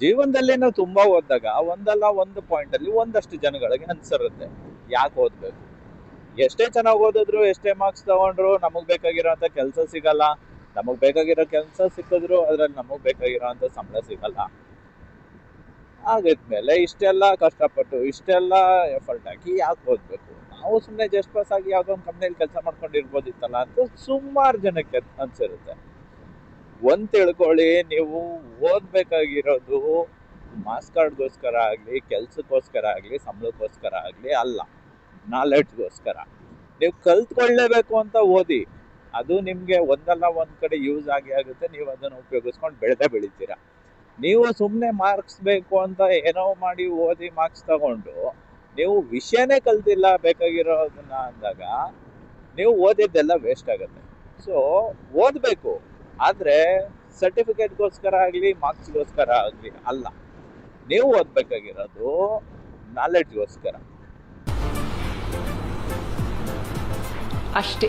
ಜೀವನದಲ್ಲಿ ನಾವು ತುಂಬಾ ಓದಿದಾಗ ಒಂದಲ್ಲ ಒಂದು ಪಾಯಿಂಟ್ ಅಲ್ಲಿ ಒಂದಷ್ಟು ಜನಗಳಿಗೆ ಅನ್ಸರುತ್ತೆ ಯಾಕೆ ಓದ್ಬೇಕು. ಎಷ್ಟೇ ಚೆನ್ನಾಗಿ ಓದಿದ್ರು, ಎಷ್ಟೇ ಮಾರ್ಕ್ಸ್ ತಗೊಂಡ್ರು ನಮಗ್ ಬೇಕಾಗಿರೋಂತ ಕೆಲಸ ಸಿಗಲ್ಲ. ನಮಗ್ ಬೇಕಾಗಿರೋ ಕೆಲಸ ಸಿಕ್ಕಿದ್ರು ಅದ್ರಲ್ಲಿ ನಮಗ್ ಬೇಕಾಗಿರೋ ಅಂತ ಸಂಬಳ ಸಿಗಲ್ಲ. ಆಗಿದ್ಮೇಲೆ ಇಷ್ಟೆಲ್ಲ ಕಷ್ಟಪಟ್ಟು ಇಷ್ಟೆಲ್ಲ ಎಫರ್ಟ್ ಹಾಕಿ ಯಾಕೆ ಓದ್ಬೇಕು, ನಾವು ಸುಮ್ಮನೆ ಜಸ್ಟ್ ಪಾಸ್ ಆಗಿ ಯಾವ್ದೋ ಒಂದು ಕಂಪ್ನಿಯಲ್ಲಿ ಕೆಲಸ ಮಾಡ್ಕೊಂಡಿರ್ಬೋದಿತ್ತಲ್ಲ ಅಂತ ಸುಮಾರು ಜನಕ್ಕೆ ಅನ್ಸಿರುತ್ತೆ. ಒಂದ್ ತಿಳ್ಕೊಳ್ಳಿ, ನೀವು ಓದ್ಬೇಕಾಗಿರೋದು ಮಾರ್ಕ್ಸ್ ಕಾರ್ಡ್ಗೋಸ್ಕರ ಆಗ್ಲಿ, ಕೆಲ್ಸಕ್ಕೋಸ್ಕರ ಆಗ್ಲಿ, ಸಂಬಳಕ್ಕೋಸ್ಕರ ಆಗ್ಲಿ ಅಲ್ಲ, ನಾಲೆಡ್ಜ್ಗೋಸ್ಕರ. ನೀವು ಕಲ್ತ್ಕೊಳ್ಳೇಬೇಕು ಅಂತ ಓದಿ, ಅದು ನಿಮ್ಗೆ ಒಂದಲ್ಲ ಒಂದ್ ಕಡೆ ಯೂಸ್ ಆಗಿ ಆಗುತ್ತೆ. ನೀವು ಅದನ್ನ ಉಪಯೋಗಿಸ್ಕೊಂಡು ಬೆಳಿತೀರಾ. ನೀವು ಸುಮ್ಮನೆ ಮಾರ್ಕ್ಸ್ ಬೇಕು ಅಂತ ಏನೋ ಮಾಡಿ ಓದಿ ಮಾರ್ಕ್ಸ್ ತಗೊಂಡು ನೀವು ವಿಷಯನೇ ಕಲ್ತಿಲ್ಲ ಬೇಕಾಗಿರೋದನ್ನ ಅಂದಾಗ ನೀವು ಓದಿದ್ದೆಲ್ಲ ವೇಸ್ಟ್ ಆಗುತ್ತೆ. ಸೊ ಓದ್ಬೇಕು, ಆದ್ರೆ ಸರ್ಟಿಫಿಕೇಟ್ಗೋಸ್ಕರ ಆಗ್ಲಿ, ಮಾರ್ಕ್ಸ್ಗೋಸ್ಕರ ಆಗ್ಲಿ ಅಲ್ಲ. ನೀವು ಓದ್ಬೇಕಾಗಿರೋದು ನಾಲೆಡ್ಜ್ಗೋಸ್ಕರ ಅಷ್ಟೇ.